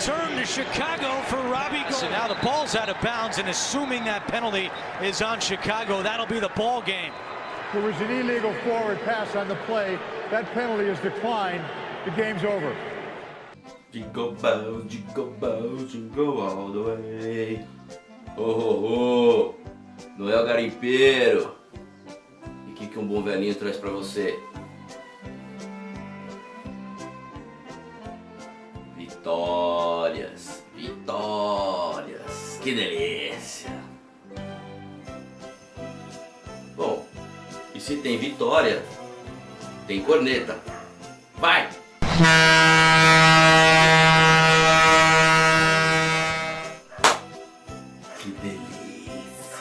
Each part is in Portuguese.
return to Chicago for Robbie Gould. So now the ball's out of bounds, and assuming that penalty is on Chicago, that'll be the ball game. There was an illegal forward pass on the play. That penalty is declined. The game's over. Jingle bells, jingle all the way. Oh, oh, oh. Noel Garimpeiro. E o que um bom velhinho traz pra você? Vitórias, vitórias. Que delícia. Bom, e se tem vitória, tem corneta. Vai! Que delícia!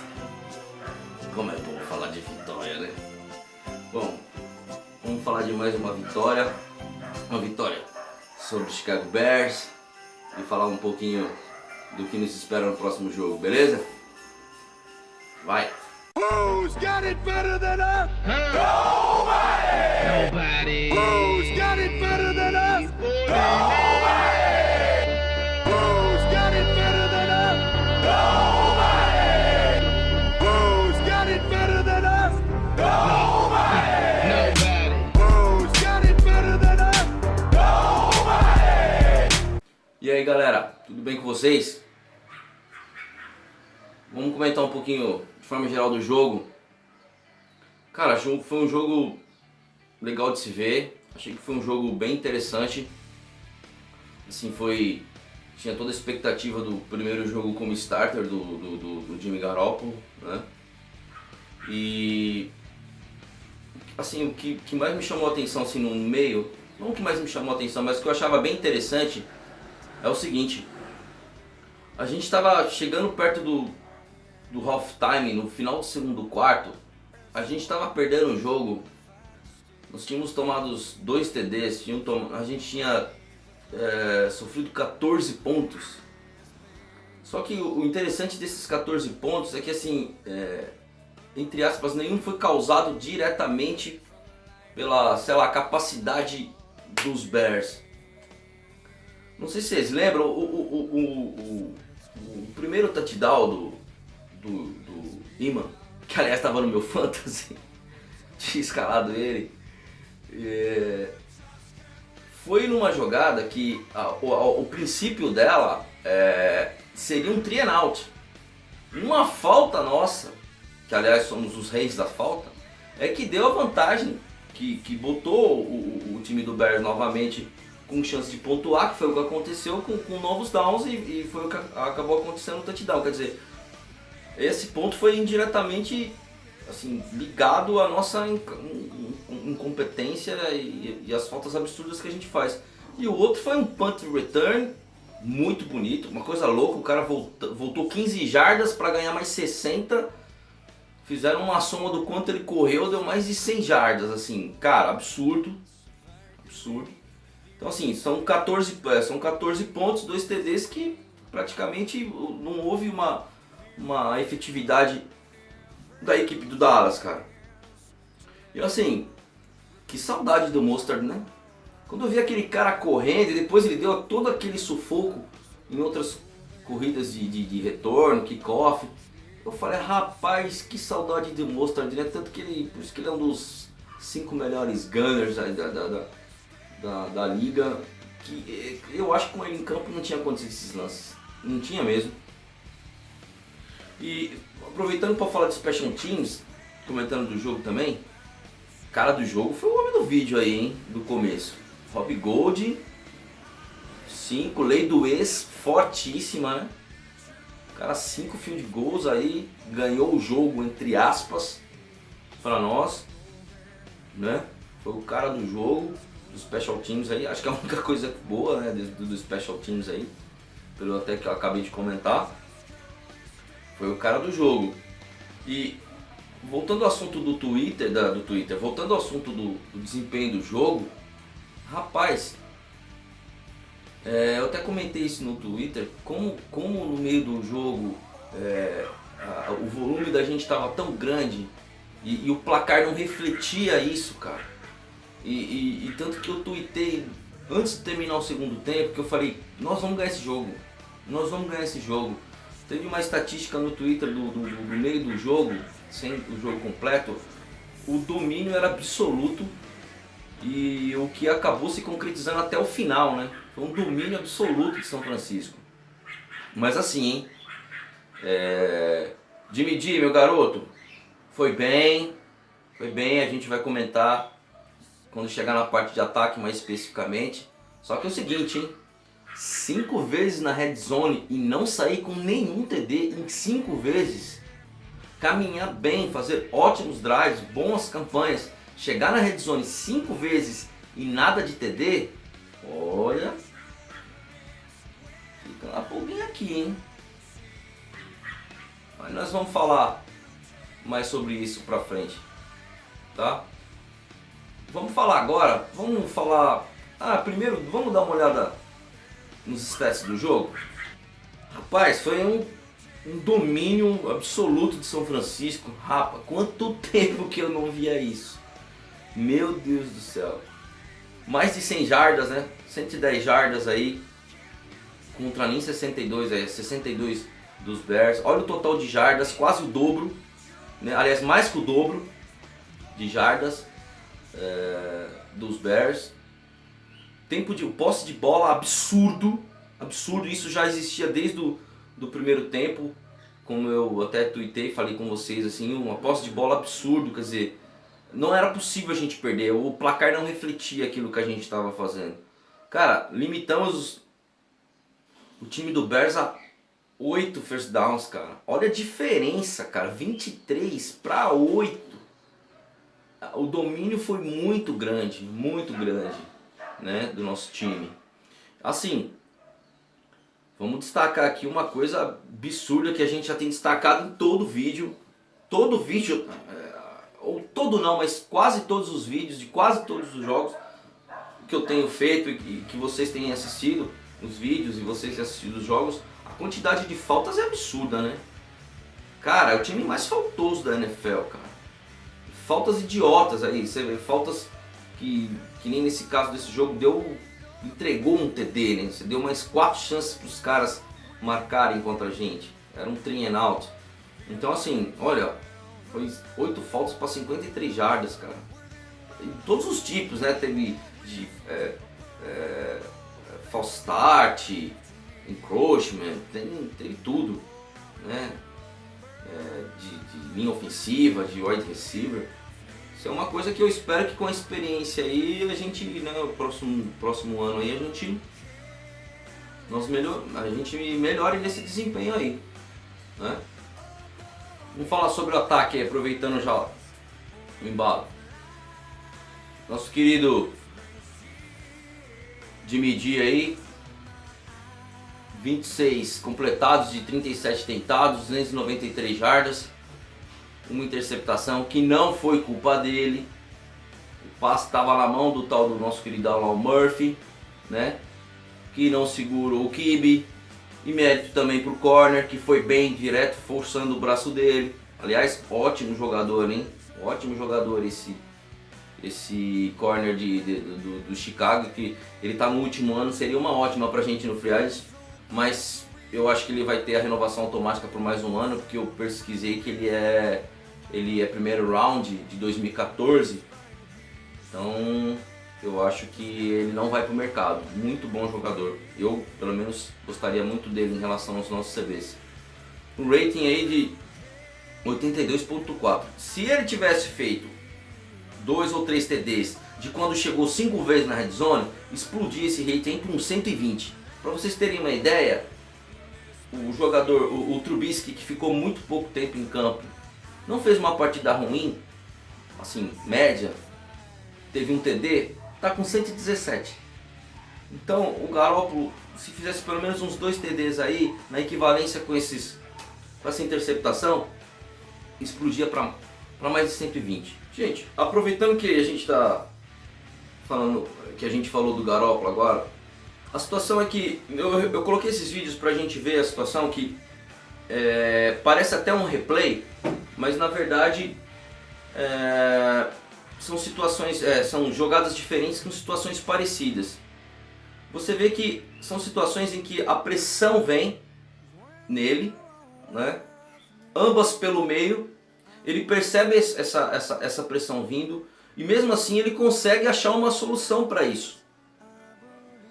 Como é bom falar de vitória, né? Bom, vamos falar de mais uma vitória. Uma vitória sobre o Chicago Bears e falar um pouquinho do que nos espera no próximo jogo, beleza? Vai! Who's got it better than us? Nobody. Who's got it better than us? Nobody. Who's got it better than us? Nobody. Who's got it better than us? Nobody. Who's got it better than us? Nobody. E aí galera, tudo bem com vocês? Vamos comentar um pouquinho de forma geral do jogo. Cara, foi um jogo legal de se ver. Achei que foi um jogo bem interessante. Assim, tinha toda a expectativa do primeiro jogo como starter do Jimmy Garoppolo, né? E assim, o que mais me chamou a atenção assim no meio, não o que mais me chamou a atenção, mas o que eu achava bem interessante é o seguinte: a gente estava chegando perto do halftime, no final do segundo quarto, a gente estava perdendo o jogo. Nós tínhamos tomado 2 TDs, a gente tinha sofrido 14 pontos. Só que o interessante desses 14 pontos é que, assim, entre aspas, nenhum foi causado diretamente pela, sei lá, capacidade dos Bears. Não sei se vocês lembram, o primeiro touchdown do Iman, que aliás estava no meu fantasy, tinha escalado ele, foi numa jogada que o princípio dela seria um 3-and-out. Uma falta nossa, que aliás somos os reis da falta, é que deu a vantagem, que botou o time do Bears novamente com chance de pontuar, que foi o que aconteceu com novos downs e foi o que acabou acontecendo no touchdown. Quer dizer, esse ponto foi indiretamente assim, ligado à nossa incompetência e às faltas absurdas que a gente faz. E o outro foi um punt return muito bonito, uma coisa louca. O cara voltou 15 jardas para ganhar mais 60. Fizeram uma soma do quanto ele correu, deu mais de 100 jardas. Assim, cara, absurdo. Absurdo. Então assim, são 14 pontos, 2 TDs que praticamente não houve uma efetividade da equipe do Dallas, cara. E assim, que saudade do Mostert, né? Quando eu vi aquele cara correndo e depois ele deu todo aquele sufoco em outras corridas de retorno, kickoff, eu falei, rapaz, que saudade do Mostert, né? Tanto que por isso que ele é um dos 5 melhores gunners da liga, que eu acho que com ele em campo não tinha acontecido esses lances, não tinha mesmo. E aproveitando para falar de Special Teams, comentando do jogo também, cara do jogo foi o homem do vídeo aí, hein, do começo. Robbie Gould, 5, lei do ex, fortíssima, né? Cara, 5 field goals aí, ganhou o jogo, entre aspas, para nós, né? Foi o cara do jogo, dos Special Teams aí, acho que é a única coisa boa, né, do Special Teams aí, pelo até que eu acabei de comentar. Foi o cara do jogo. E voltando ao assunto do Twitter, voltando ao assunto do desempenho do jogo, rapaz, eu até comentei isso no Twitter, como no meio do jogo o volume da gente estava tão grande e o placar não refletia isso, cara. E tanto que eu tuitei antes de terminar o segundo tempo, que eu falei, nós vamos ganhar esse jogo. Nós vamos ganhar esse jogo. Teve uma estatística no Twitter do meio do jogo, sem o jogo completo, o domínio era absoluto e o que acabou se concretizando até o final, né? Foi um domínio absoluto de São Francisco. Mas assim, hein? Jimmy G, meu garoto, foi bem, a gente vai comentar quando chegar na parte de ataque mais especificamente. Só que é o seguinte, hein? 5 vezes na red zone e não sair com nenhum TD em 5 vezes. Caminhar bem, fazer ótimos drives, boas campanhas, chegar na red zone 5 vezes e nada de TD, olha, fica uma pulguinha aqui, hein? Mas nós vamos falar mais sobre isso pra frente, tá? Vamos falar agora, primeiro vamos dar uma olhada nos stats do jogo. Rapaz, foi um domínio absoluto de São Francisco. Rapaz, quanto tempo que eu não via isso. Meu Deus do céu. Mais de 100 jardas, né? 110 jardas aí. Contra nem 62, 62 dos Bears. Olha o total de jardas, quase o dobro. Né? Aliás, mais que o dobro de jardas dos Bears. Tempo de posse de bola absurdo. Absurdo, isso já existia desde do primeiro tempo, como eu até tuitei, falei com vocês, assim, uma posse de bola absurdo, quer dizer, não era possível a gente perder, o placar não refletia aquilo que a gente estava fazendo. Cara, limitamos o time do Bears a 8 first downs, cara. Olha a diferença, cara, 23 para 8. O domínio foi muito grande, né, do nosso time. Assim, vamos destacar aqui uma coisa absurda que a gente já tem destacado em todo vídeo, ou todo não, mas quase todos os vídeos de quase todos os jogos que eu tenho feito e que vocês têm assistido, os vídeos e vocês têm assistido os jogos, a quantidade de faltas é absurda, né? Cara, é o time mais faltoso da NFL, cara. Faltas idiotas aí, você vê, faltas que nem nesse caso desse jogo entregou um TD, né? Você deu mais 4 chances para os caras marcarem contra a gente. Era um 3 and out. Então assim, olha, foi 8 faltas para 53 jardas, cara. E todos os tipos, né? Teve de false start, encroachment, teve tudo, né? De linha ofensiva, de wide receiver. Isso é uma coisa que eu espero que com a experiência aí a gente, né, o próximo ano aí a gente melhore nesse desempenho aí, né? Vamos falar sobre o ataque aí, aproveitando já o embalo. Nosso querido Jimmy G aí, 26 completados de 37 tentados, 293 jardas. Uma interceptação que não foi culpa dele. O passe estava na mão do tal do nosso querido Alan Murphy, né? Que não segurou o Kibe. E mérito também pro corner, que foi bem direto, forçando o braço dele. Aliás, ótimo jogador, hein? Ótimo jogador esse corner do Chicago, que ele tá no último ano, seria uma ótima pra gente no free agent, mas eu acho que ele vai ter a renovação automática por mais um ano, porque eu pesquisei que ele é primeiro round de 2014, então eu acho que ele não vai para o mercado. Muito bom jogador, eu pelo menos gostaria muito dele em relação aos nossos CBs. Um rating aí de 82.4. Se ele tivesse feito 2 ou 3 TDs de quando chegou 5 vezes na red zone, explodia esse rating para um 120. Para vocês terem uma ideia, o jogador, o Trubisky, que ficou muito pouco tempo em campo, não fez uma partida ruim, assim, média, teve um TD, tá com 117. Então o Garoppolo, se fizesse pelo menos uns 2 TDs aí, na equivalência com essa interceptação, explodia para mais de 120. Gente, aproveitando que a gente tá falando, que a gente falou do Garoppolo agora, a situação é que eu coloquei esses vídeos pra gente ver a situação que parece até um replay, mas na verdade são situações, são jogadas diferentes com situações parecidas. você vê que são situações em que a pressão vem nele, né? Ambas pelo meio, ele percebe essa pressão vindo e mesmo assim ele consegue achar uma solução para isso.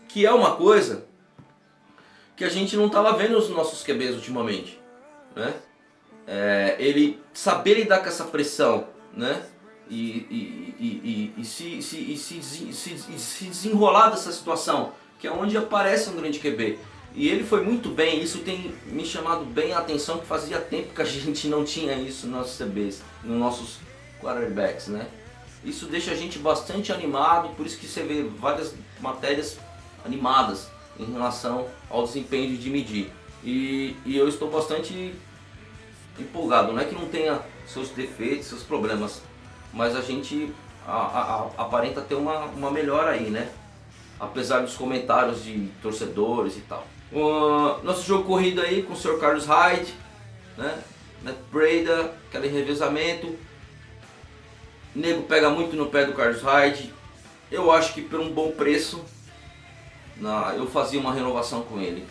Que é uma coisa que a gente não estava vendo nos nossos QBs ultimamente, né? Ele saber lidar com essa pressão, né? E se desenrolar dessa situação, que é onde aparece um grande QB. E ele foi muito bem, isso tem me chamado bem a atenção, que fazia tempo que a gente não tinha isso nos nossos QBs, nos nossos quarterbacks, né? Isso deixa a gente bastante animado, por isso que você vê várias matérias animadas em relação ao desempenho de Jimmy G. E eu estou bastante empolgado, não é que não tenha seus defeitos, seus problemas, mas a gente aparenta ter uma melhora aí, né? Apesar dos comentários de torcedores e tal. Nosso jogo corrido aí com o Sr. Carlos Hyde, né? Matt Breida, aquele revezamento. O nego pega muito no pé do Carlos Hyde. Eu acho que por um bom preço eu fazia uma renovação com ele.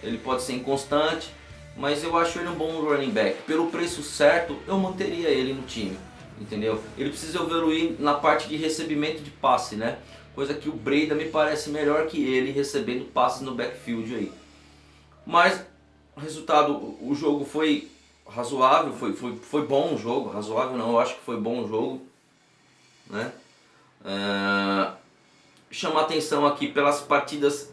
Ele pode ser inconstante, mas eu acho ele um bom running back. Pelo preço certo, eu manteria ele no time, entendeu? Ele precisa evoluir na parte de recebimento de passe, né? Coisa que o Breida me parece melhor que ele recebendo passes no backfield aí. Mas o resultado, o jogo foi razoável, foi bom o jogo, razoável não, eu acho que foi bom o jogo, né? Chama atenção aqui pelas partidaças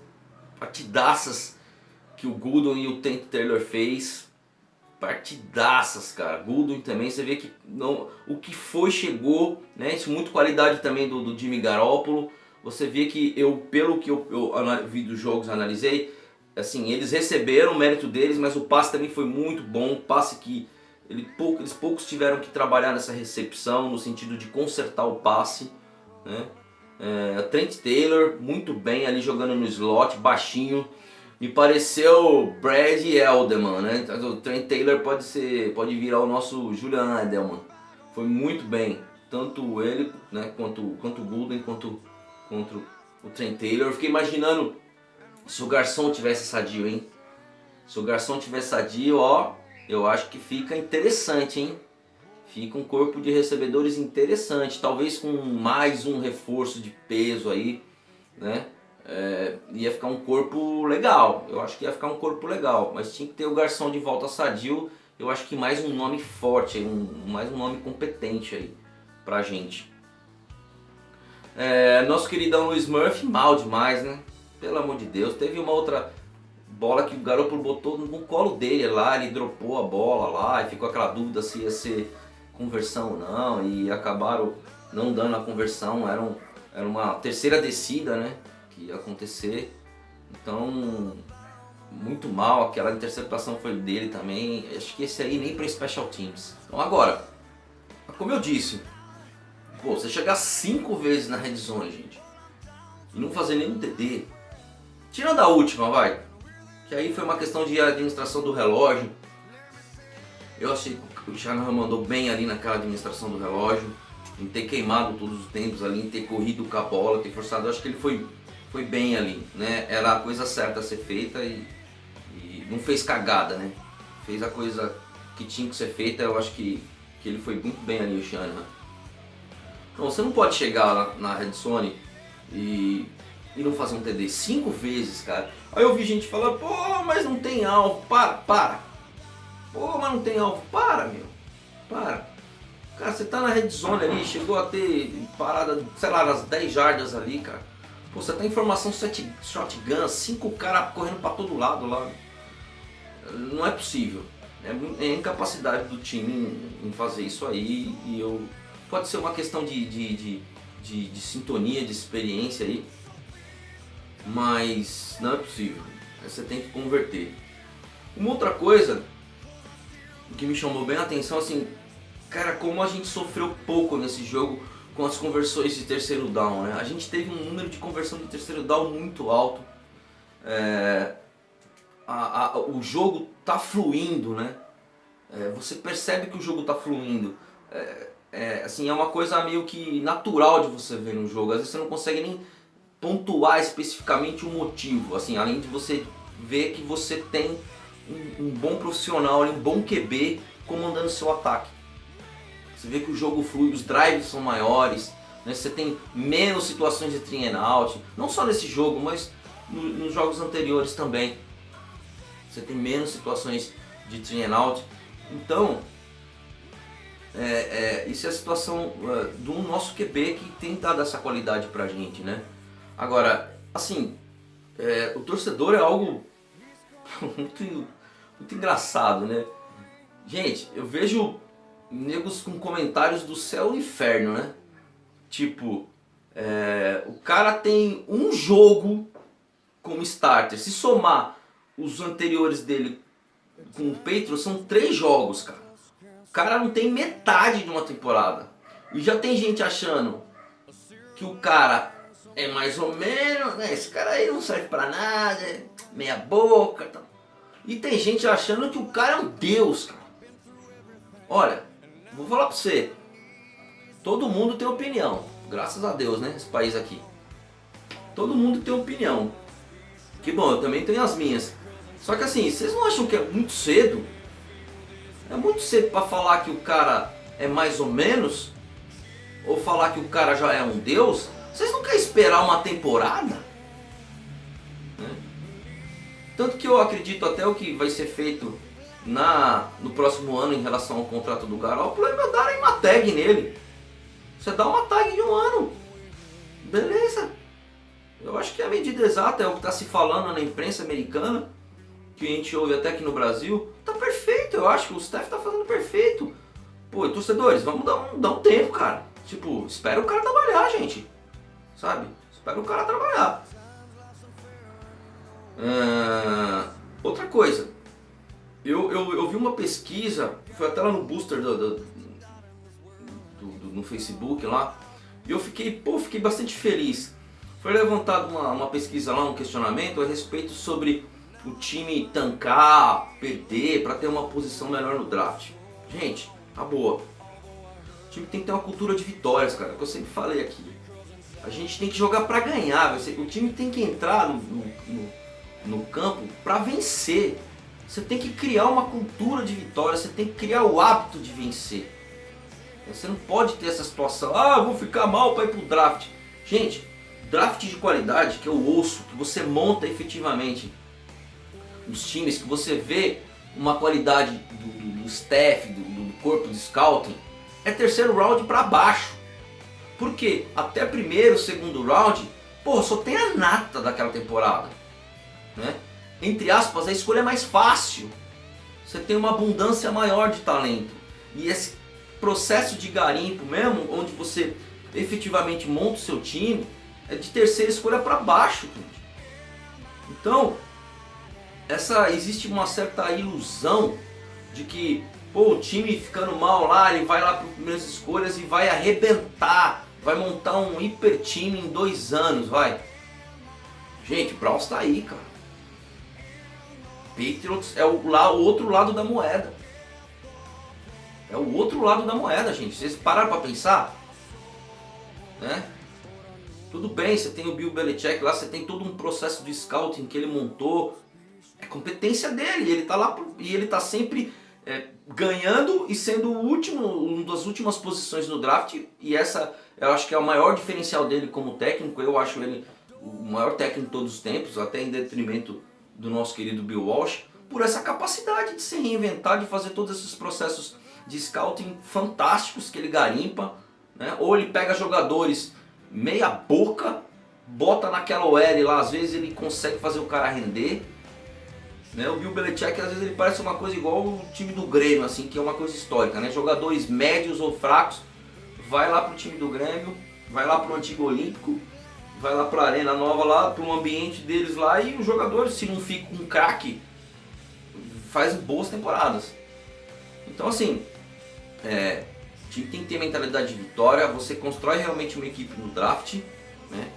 que o Goodwin e o Trent Taylor fez. Partidaças, cara. Goodwin também, você vê que não, o que foi chegou, né? Isso muito qualidade também do Jimmy Garoppolo. Você vê que pelo que eu vi dos jogos, analisei, assim, eles receberam o mérito deles, mas o passe também foi muito bom. Um passe que eles poucos tiveram que trabalhar nessa recepção, no sentido de consertar o passe, né? Trent Taylor muito bem ali jogando no slot, baixinho. Me pareceu Brad Edelman, né? O Trent Taylor pode virar o nosso Julian Edelman. Foi muito bem, tanto ele, né, quanto o Goodwin, quanto o Trent Taylor. Eu fiquei imaginando se o Garçom tivesse sadio, hein? Se o Garçom tivesse sadio, ó, eu acho que fica interessante, hein? Fica um corpo de recebedores interessante, talvez com mais um reforço de peso aí, né? Ia ficar um corpo legal, eu acho que ia ficar um corpo legal, mas tinha que ter o Garçom de volta sadio. Eu acho que mais um nome forte, mais um nome competente aí pra gente. Nosso queridão Luiz Murphy, mal demais, né? Pelo amor de Deus, teve uma outra bola que o Garoppolo botou no colo dele lá, ele dropou a bola lá e ficou aquela dúvida se ia ser conversão ou não, e acabaram não dando a conversão. Era uma terceira descida, né, que ia acontecer. Então, muito mal, aquela interceptação foi dele também. Acho que esse aí nem para Special Teams. Então agora, como eu disse, pô, você chegar 5 vezes na red zone, gente, e não fazer nenhum TD, tirando a última, vai, que aí foi uma questão de administração do relógio. Eu achei que o Shanahan mandou bem ali naquela administração do relógio, em ter queimado todos os tempos ali, em ter corrido com a bola, ter forçado. Eu acho que ele foi bem ali, né? Era a coisa certa a ser feita e não fez cagada, né? Fez a coisa que tinha que ser feita. Eu acho que ele foi muito bem ali, o Shanahan. Então você não pode chegar lá na red zone e não fazer um TD 5 vezes, cara. Aí eu vi gente falando, pô, mas não tem alvo, para. Pô, mas não tem alvo, para, meu, para. Cara, você tá na red zone ali, chegou a ter parada, sei lá, nas 10 jardas ali, cara. Pô, você tá em formação shotgun, 5 caras correndo pra todo lado lá. Não é possível. É incapacidade do time em fazer isso aí. Pode ser uma questão de sintonia, de experiência aí. Mas não é possível. Você tem que converter. Uma outra coisa que me chamou bem a atenção, assim, cara, como a gente sofreu pouco nesse jogo com as conversões de terceiro down, né? A gente teve um número de conversão de terceiro down muito alto. O jogo tá fluindo, né? Você percebe que o jogo tá fluindo. Assim, é uma coisa meio que natural de você ver no jogo. Às vezes você não consegue nem pontuar especificamente o motivo, assim, além de você ver que você tem um bom profissional, um bom QB comandando seu ataque. Você vê que o jogo flui, os drives são maiores, né? Você tem menos situações de 3 and out, não só nesse jogo, mas nos jogos anteriores também. Você tem menos situações de 3 and out. Então, isso é a situação do nosso QB que tem dado essa qualidade pra gente, né? Agora, assim, o torcedor é algo muito engraçado, né? Gente, eu vejo negros com comentários do céu e inferno, né? Tipo, o cara tem um jogo como starter. Se somar os anteriores dele com o Patriots, são 3 jogos, cara. O cara não tem metade de uma temporada. E já tem gente achando que o cara é mais ou menos, né? Esse cara aí não serve pra nada, meia boca, tal. E tem gente achando que o cara é um deus, cara. Olha, vou falar pra você. Todo mundo tem opinião. Graças a Deus, né? Esse país aqui. Todo mundo tem opinião. Que bom, eu também tenho as minhas. Só que assim, vocês não acham que é muito cedo? É muito cedo pra falar que o cara é mais ou menos? Ou falar que o cara já é um deus? Vocês não querem esperar uma temporada? Tanto que eu acredito até o que vai ser feito no próximo ano em relação ao contrato do Garoppolo é darem uma tag nele. Você dá uma tag de 1 ano. Beleza. Eu acho que a medida exata é o que está se falando na imprensa americana, que a gente ouve até aqui no Brasil. Tá perfeito, eu acho que o staff tá fazendo perfeito. Pô, torcedores, vamos dar um tempo, cara. Tipo, espera o cara trabalhar, gente. Sabe? Espera o cara trabalhar. Outra coisa, eu vi uma pesquisa, foi até lá no booster no Facebook lá, e eu fiquei bastante feliz. Foi levantado uma pesquisa lá, um questionamento a respeito sobre o time tancar, perder, para ter uma posição melhor no draft. Gente, tá boa. O time tem que ter uma cultura de vitórias, cara, que eu sempre falei aqui. A gente tem que jogar para ganhar, o time tem que entrar no campo para vencer. Você tem que criar uma cultura de vitória, você tem que criar o hábito de vencer. Você não pode ter essa situação, eu vou ficar mal para ir pro draft. Gente, draft de qualidade, que eu ouço, que você monta efetivamente os times, que você vê uma qualidade do staff, do corpo de scouting, é 3º round para baixo. Porque até 1º, 2º round, só tem a nata daquela temporada. Né? Entre aspas, a escolha é mais fácil. Você tem uma abundância maior de talento. E esse processo de garimpo mesmo, onde você efetivamente monta o seu time, é de 3ª escolha para baixo. Gente. Então, existe uma certa ilusão de que o time ficando mal lá, ele vai lá para as primeiras escolhas e vai arrebentar, vai montar um hiper time em 2 anos, vai. Gente, o Browns tá aí, cara. Patriots é o outro lado da moeda. É o outro lado da moeda, gente. Vocês pararam para pensar? Né? Tudo bem, você tem o Bill Belichick lá, você tem todo um processo de scouting que ele montou. É competência dele, ele tá lá e ele tá sempre ganhando e sendo o último, uma das últimas posições no draft. E essa, eu acho que é o maior diferencial dele como técnico. Eu acho ele o maior técnico de todos os tempos, até em detrimento do nosso querido Bill Walsh, por essa capacidade de se reinventar, de fazer todos esses processos de scouting fantásticos que ele garimpa, né? Ou ele pega jogadores meia boca, bota naquela OL lá, às vezes ele consegue fazer o cara render, né? O Bill Belichick às vezes ele parece uma coisa igual o time do Grêmio, assim, que é uma coisa histórica, né? Jogadores médios ou fracos, vai lá pro time do Grêmio, vai lá pro Antigo Olímpico, vai lá pra Arena Nova, lá pro ambiente deles lá, e os jogadores, se não fica um craque, faz boas temporadas. Então assim, o time tem que ter mentalidade de vitória, você constrói realmente uma equipe no draft, né?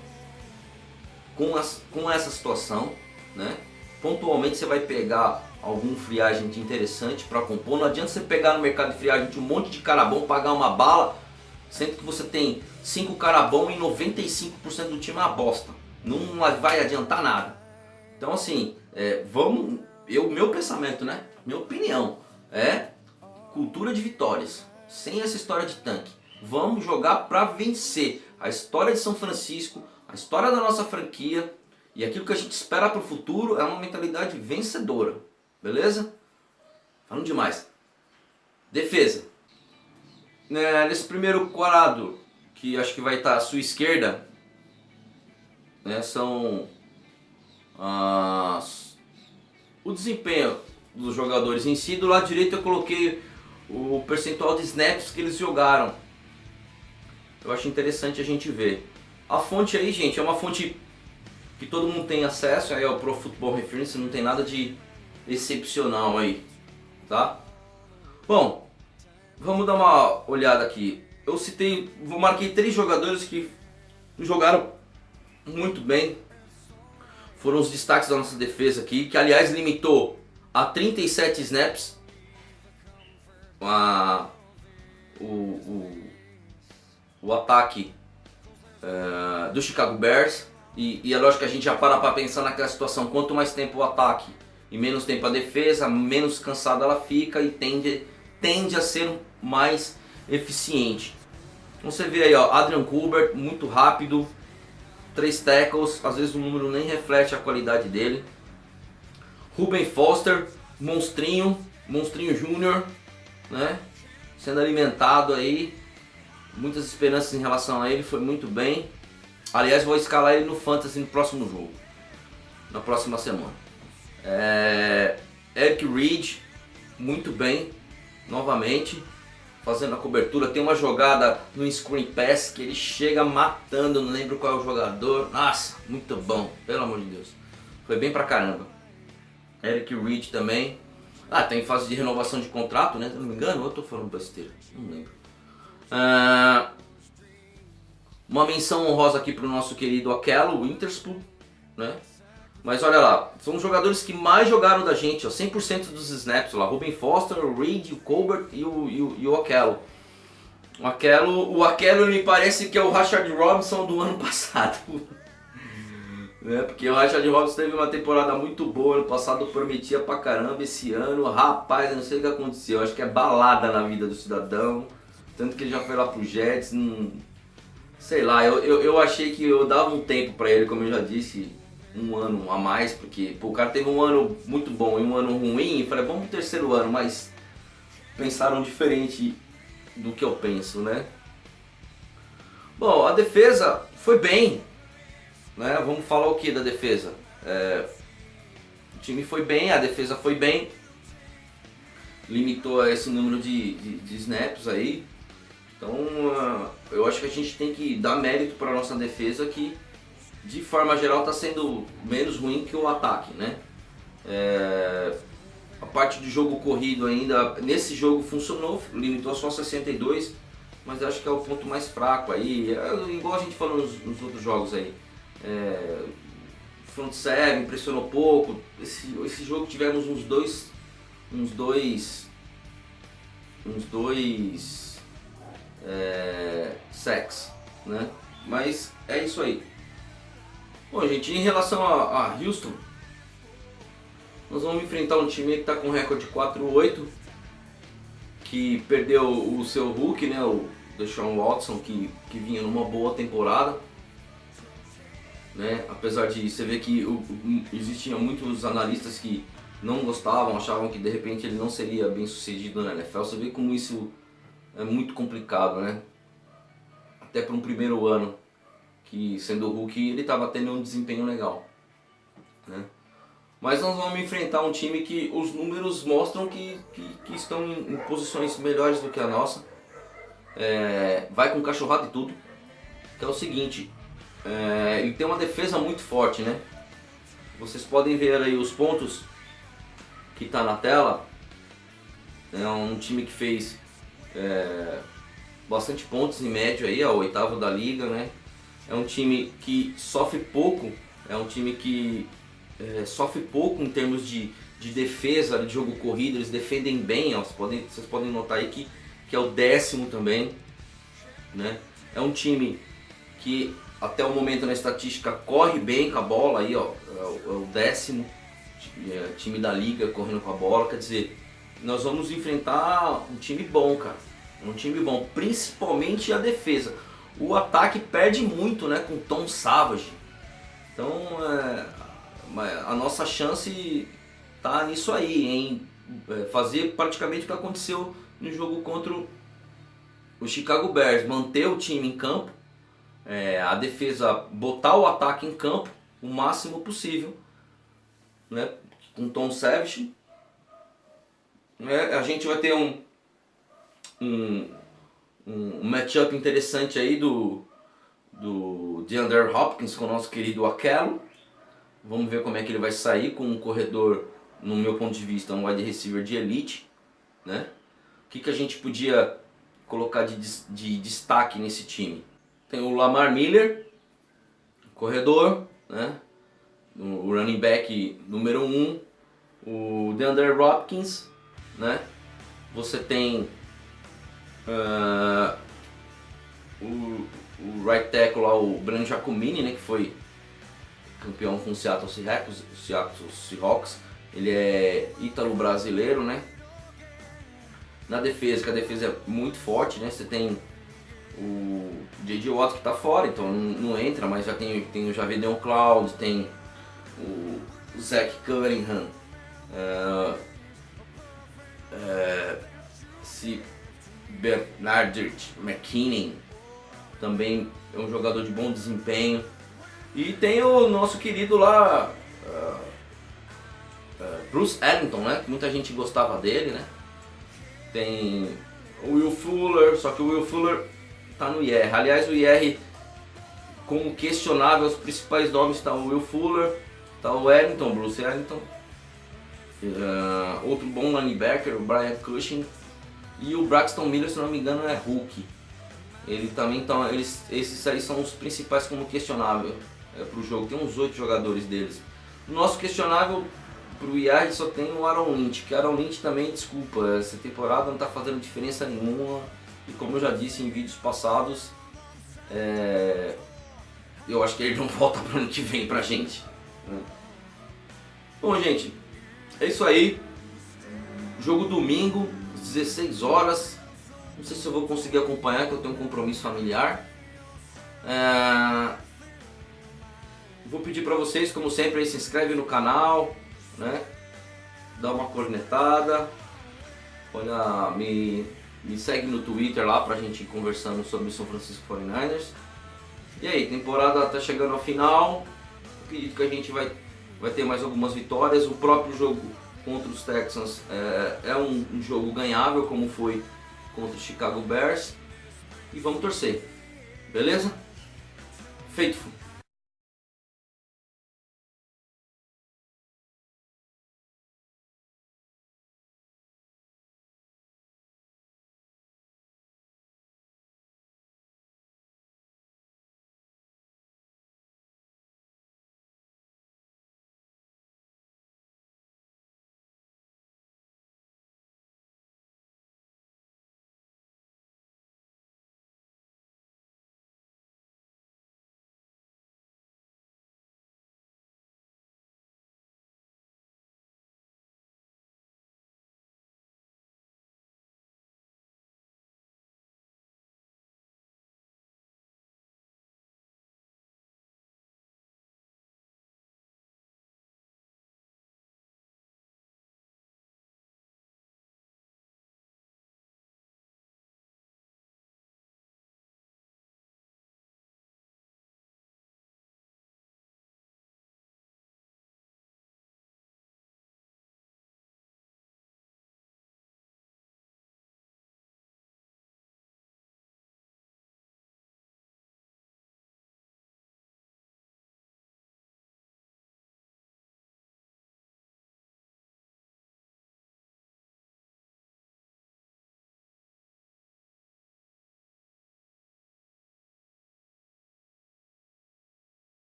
Com essa situação, né? Pontualmente você vai pegar algum free agent interessante para compor. Não adianta você pegar no mercado de free agent um monte de cara bom, pagar uma bala, sendo que você tem 5 cara bom e 95% do time é uma bosta. não vai adiantar nada. Então assim, meu pensamento, né? Minha opinião é cultura de vitórias, sem essa história de tanque. Vamos jogar para vencer. A história de São Francisco, a história da nossa franquia e aquilo que a gente espera para o futuro é uma mentalidade vencedora, beleza? Falando demais. Defesa. Nesse primeiro quadrado, que acho que vai estar à sua esquerda, né, são o desempenho dos jogadores em si. Do lado direito eu coloquei o percentual de snaps que eles jogaram. Eu acho interessante a gente ver. A fonte aí, gente, é uma fonte que todo mundo tem acesso, aí é o Pro Football Reference, não tem nada de excepcional aí, tá? Bom, vamos dar uma olhada aqui. Eu marquei 3 jogadores que jogaram muito bem. Foram os destaques da nossa defesa aqui, que aliás limitou a 37 snaps o ataque do Chicago Bears. E é lógico que a gente já para pensar naquela situação: quanto mais tempo o ataque e menos tempo a defesa, menos cansada ela fica e tende a ser mais eficiente. Então você vê aí, ó, Adrian Colbert, muito rápido, 3 tackles, às vezes o número nem reflete a qualidade dele. Ruben Foster, monstrinho júnior, né? Sendo alimentado aí, muitas esperanças em relação a ele, foi muito bem. Aliás, vou escalar ele no Fantasy no próximo jogo, na próxima semana. Eric Reed, muito bem, novamente, fazendo a cobertura. Tem uma jogada no screen pass que ele chega matando, não lembro qual é o jogador. Nossa, muito bom, pelo amor de Deus. Foi bem pra caramba. Eric Reed também. Tem fase de renovação de contrato, né? Se não me engano, eu tô falando besteira, não lembro. Uma menção honrosa aqui pro nosso querido Akello Witherspoon, né? Mas olha lá, são os jogadores que mais jogaram da gente, ó, 100% dos snaps lá. Ruben Foster, o Reed, o Colbert e o Akello. O Akello me parece que é o Rashard Robinson do ano passado. Né? Porque o Rashard Robinson teve uma temporada muito boa, ano passado prometia pra caramba. Esse ano, rapaz, eu não sei o que aconteceu. Eu acho que é balada na vida do cidadão. Tanto que ele já foi lá pro Jets. Sei lá, eu achei que eu dava um tempo pra ele, como eu já disse, um ano a mais, porque o cara teve um ano muito bom e um ano ruim, e falei, vamos pro 3º ano, mas pensaram diferente do que eu penso, né? Bom, a defesa foi bem, né? Vamos falar o que da defesa? O time foi bem, a defesa foi bem, limitou esse número de snaps aí. Então eu acho que a gente tem que dar mérito para a nossa defesa, que de forma geral está sendo menos ruim que o ataque, né? A parte de jogo corrido ainda, nesse jogo funcionou, limitou só 62, mas acho que é o ponto mais fraco aí, igual a gente falou nos outros jogos aí. Front seven impressionou pouco, esse jogo tivemos uns dois sacks, né? Mas é isso aí. Bom, gente, em relação a Houston, nós vamos enfrentar um time que está com recorde 4-8, que perdeu o seu Hulk, né, o Deshaun Watson, que vinha numa boa temporada, né? Apesar de você ver que existiam muitos analistas que não gostavam, achavam que de repente ele não seria bem sucedido na NFL. Você vê como isso é muito complicado, né? Até para um primeiro ano, que sendo o Hulk ele estava tendo um desempenho legal, né? Mas nós vamos enfrentar um time que os números mostram que estão em posições melhores do que a nossa. Vai com cachorrada e tudo. Que é o seguinte, ele tem uma defesa muito forte, né? Vocês podem ver aí os pontos que está na tela. É um time que fez bastante pontos em média aí, o 8º da liga, né? É um time que sofre pouco, é um time que sofre pouco em termos de defesa, de jogo corrido. Eles defendem bem, ó, vocês podem notar aí que é o 10º também, né? É um time que até o momento na estatística corre bem com a bola, aí, ó, é o 10º time da liga correndo com a bola. Quer dizer, nós vamos enfrentar um time bom, cara. Um time bom, principalmente a defesa. O ataque perde muito, né, com o Tom Savage. Então a nossa chance tá nisso aí, em fazer praticamente o que aconteceu no jogo contra o Chicago Bears. Manter o time em campo, a defesa botar o ataque em campo o máximo possível, né, com Tom Savage. A gente vai ter um matchup interessante aí do DeAndre Hopkins com o nosso querido Aquelo. Vamos ver como é que ele vai sair com um corredor, no meu ponto de vista, um wide receiver de elite, né? O que a gente podia colocar de destaque nesse time? Tem o Lamar Miller, corredor, né? O running back número 1, o DeAndre Hopkins, né? Você tem o right tackle lá, o Brandon Giacomini, né, que foi campeão com o Seattle Seahawks. Ele é ítalo-brasileiro, né? Na defesa, que a defesa é muito forte, né? Você tem o J.J. Watt que tá fora, então não entra, mas já tem o Javideon Cloud, tem o Zach Cunningham, Bernard McKinnon também é um jogador de bom desempenho. E tem o nosso querido lá, Bruce Ellington, né? Que muita gente gostava dele, né? Tem o Will Fuller, só que o Will Fuller tá no IR. Aliás, o IR, como questionável, os principais nomes estão o Will Fuller, tá o Ellington, Bruce Ellington, outro bom linebacker, o Brian Cushing, e o Braxton Miller, se não me engano, é rookie. Ele também esses aí são os principais como questionável pro jogo. Tem uns 8 jogadores deles. O nosso questionável pro IR só tem o Aaron Lynch, que Aaron Lynch também, desculpa, essa temporada não tá fazendo diferença nenhuma. E como eu já disse em vídeos passados, eu acho que ele não volta pro ano que vem pra gente, né? Bom, gente, é isso aí. Jogo domingo, 16 horas. Não sei se eu vou conseguir acompanhar, que eu tenho um compromisso familiar. Vou pedir para vocês, como sempre, aí, se inscreve no canal, né? Dá uma cornetada. Olha, me segue no Twitter lá pra gente ir conversando sobre o São Francisco 49ers. E aí, temporada tá chegando ao final. Acredito que a gente vai ter mais algumas vitórias. O próprio jogo contra os Texans é um jogo ganhável, como foi contra o Chicago Bears. E vamos torcer, beleza? Feito.